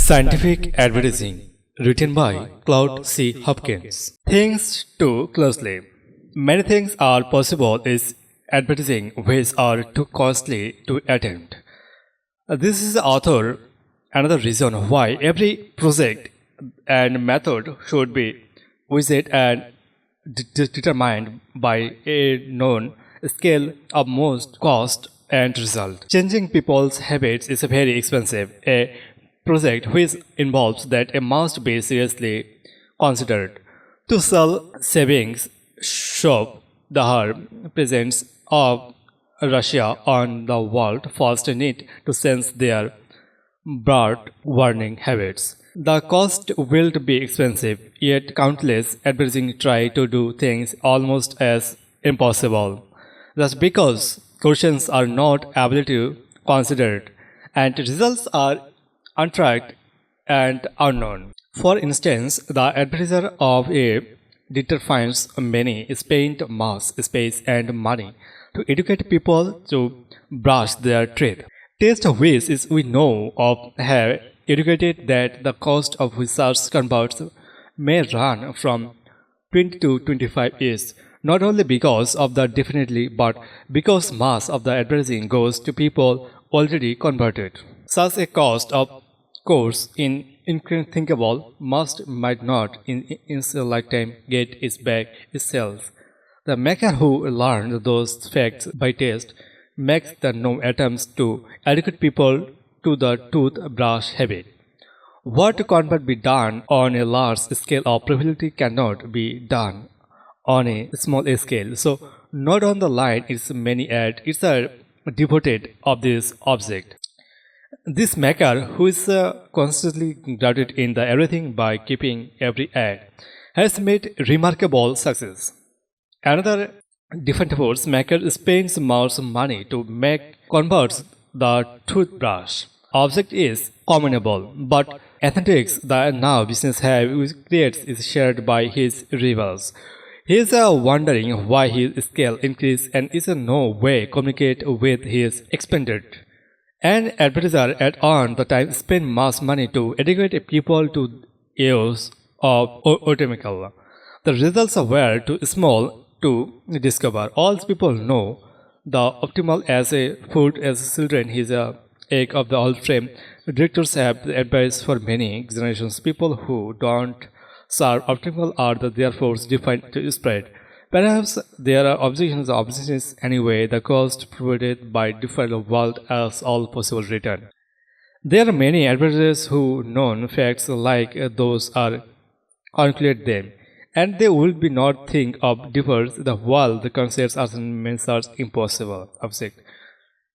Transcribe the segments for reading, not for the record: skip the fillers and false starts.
Scientific Advertising, written by Claude C. Hopkins. Things too closely. Many things are possible is advertising which are too costly to attempt. This is the author another reason why every project and method should be visited and determined by a known scale of most cost and result. Changing people's habits is very expensive. A project which involves that must be seriously considered. To sell savings shop the herb presence of Russia on the world first need to sense their broad warning habits. The cost will be expensive, yet countless advertising try to do things almost as impossible. That's because questions are not able to considered and results are untracked and unknown. For instance, the advertiser of a determines many spend mass space and money to educate people to brush their teeth. Taste which is we know of have educated that the cost of research converts may run from 20 to 25 years, not only because of the definitely but because mass of the advertising goes to people already converted. Such a cost of course in unthinkable might not in its lifetime get its back itself. The maker who learned those facts by taste makes the no attempts to educate people to the toothbrush habit. What cannot be done on a large scale of probability cannot be done on a small scale. So not on the line it's many ad, it's a devoted of this object. This maker, who is constantly grounded in the everything by keeping every ad, has made remarkable success. Another different force maker spends more money to make converts the toothbrush. Object is commendable, but ethics the now business have creates is shared by his rivals. He is wondering why his scale increase and is in no way communicate with his expended. An advertiser at on the time spend mass money to educate people to use of automobile. The results were too small to discover. All people know the optimal as a food as children is a egg of the old frame. Directors have advice for many generations. People who don't serve optimal are therefore defined to spread. Perhaps there are objections anyway, the cost provided by different world as all possible return. There are many advertisers who known facts like those are calculate them, and they will be not think of differs the world the concepts as measures impossible object.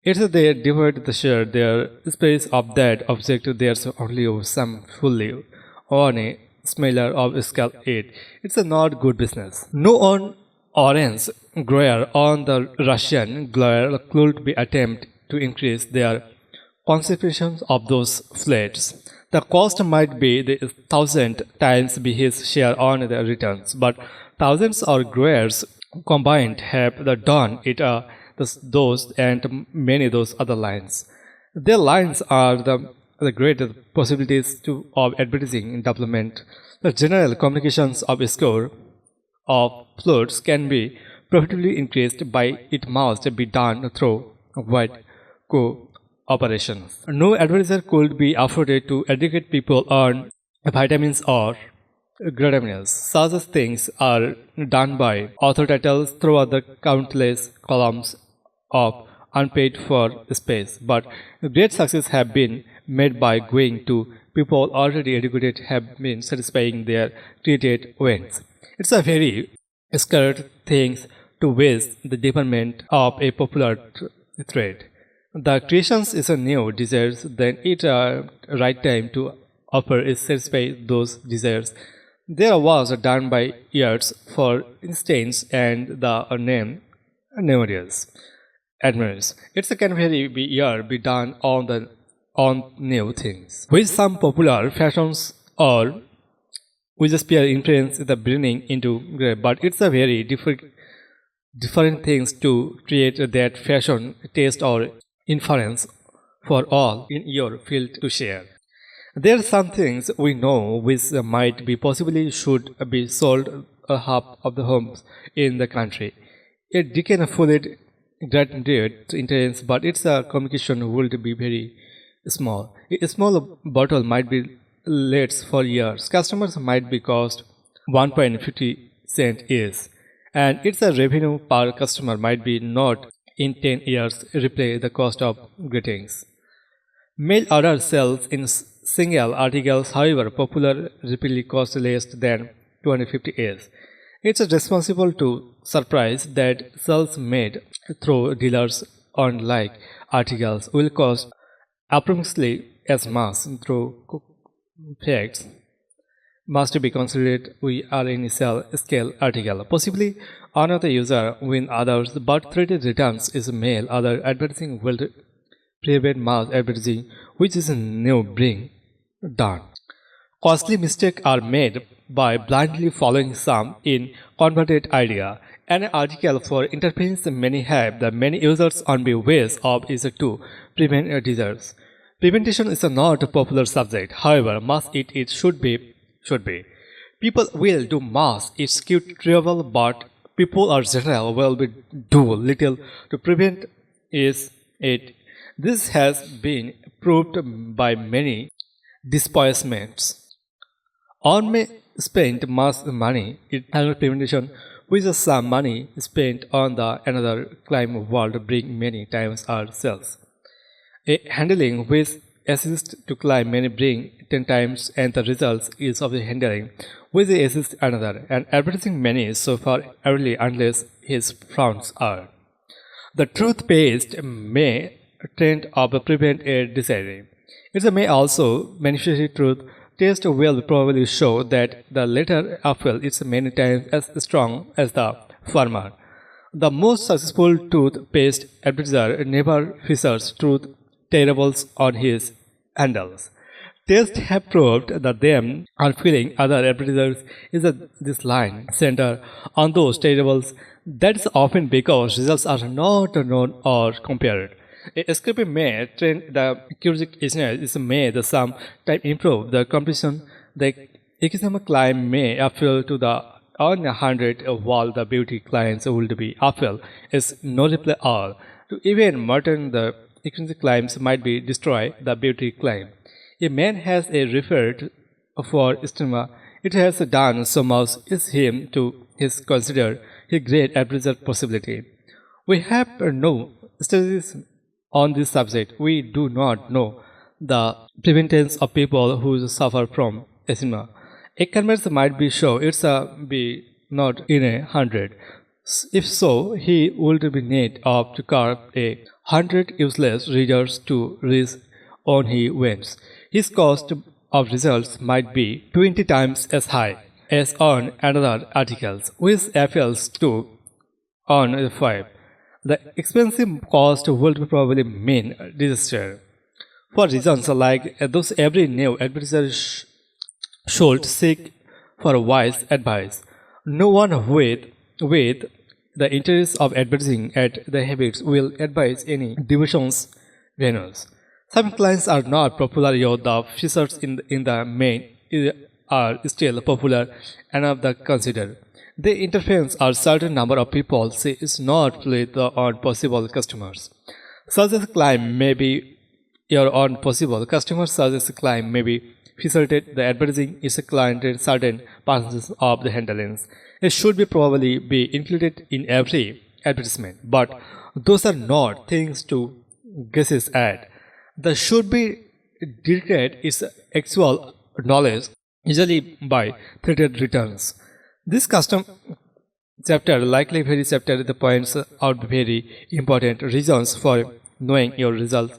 It's they divide the share their space of that object there's only some fully on a smaller of scale 8. It's a not good business. No on orange grower on the Russian grower could be attempt to increase their concentration of those flats. The cost might be the 1,000 times be his share on the returns, but thousands of growers combined have done it those and many those other lines. Their lines are the greatest possibilities of advertising development. The general communications of a score of floats can be profitably increased by it must be done through wide cooperations. No advertiser could be afforded to educate people on vitamins or gradaminals. Such things are done by author titles throughout the countless columns of unpaid for space, but great success have been made by going to people already educated have been satisfying their created ends. It's a very scared thing to waste the development of a popular thread. The creations is a new desires, then it right time to offer is satisfy those desires. There was done by years, for instance, and the name numerous admirers. It's a can very be year be done on new things. With some popular fashions or we just peer influence the bringing into grave, but it's a very different things to create that fashion taste or inference for all in your field to share. There are some things we know which might be possibly should be sold a half of the homes in the country. A deacon followed granted interest, but its communication would be very small. A small bottle might be late for years. Customers might be cost 1.50 cent each, and its revenue per customer might be not in 10 years replay the cost of greetings. Mail order sales in single articles, however, popular repeatedly cost less than 250 years. It's responsible to surprise that sales made through dealers on like articles will cost approximately as much through facts must be considered we are in a cell scale article. Possibly another user win others, but threatened returns is mail other advertising will prevent mass advertising, which is now being done. Costly mistakes are made by blindly following some in converted idea. An article for interference many have the many users on the ways of is to prevent disease. Prevention is not a popular subject. However, mass it should be. People will do mass it's cute travel, but people are general will be do little to prevent is it. This has been proved by many disappointments. On may spend mass money in annual prevention, which is some money spent on the another climb world bring many times our sales. A handling which assists to climb many bring 10 times and the results is of the handling which assists another and advertising many so far early unless his fronts are. The truth-based may trend of prevent a disease. It may also manifest truth test will probably show that the latter appeal is many times as strong as the former. The most successful toothpaste advertiser never features truth terribles on his handles. Tests have proved that them are feeling other advertisers is this line center on those terribles. That is often because results are not known or compared. A script may train the curious is may the some time improve the competition. The economic climb may appeal to the on 100 while the beauty clients would be appeal is no reply all. To even modern the economic climbs might be destroy the beauty climb. A man has a referred for stigma. It has done so much is him to his consider a great advertiser possibility. We have no studies on this subject. We do not know the prevalence of people who suffer from asthma. A converse might be show it's a be not in 100. If so, he would be need of to carve 100 useless readers to reach on he wins. His cost of results might be 20 times as high as on another articles, which appeals to on 5. The expensive cost would probably mean disaster. For reasons like those, every new advertiser should seek for wise advice. No one with the interest of advertising at the habits will advise any divisions venues. Some clients are not popular yet the features in the main are still popular enough to consider. The interference a certain number of people say is not with on possible customers. Such a claim may be your own possible customer such as claim may be facilitated the advertising is a client in certain parts of the handlings. It should be probably be included in every advertisement, but those are not things to guesses at. The should be directed is actual knowledge, usually by threatened returns. This custom chapter, likely very chapter, the points out very important reasons for knowing your results.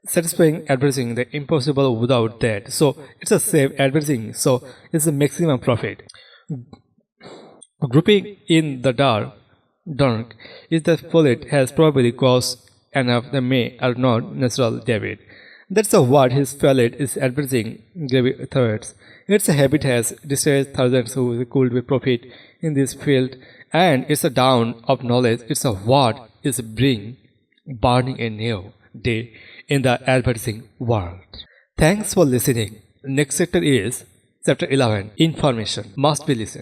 Satisfying advertising the impossible without that. So it's a safe advertising. So it's a maximum profit. Grouping in the dark is the bullet has probably caused enough the may or not natural David. That's a what his palate is advertising gravy threats. Its habit has distressed thousands who could be profit in this field, and it's a down of knowledge. It's a what is bring burning a new day in the advertising world. Thanks for listening. Next chapter is chapter 11. Information must be listened.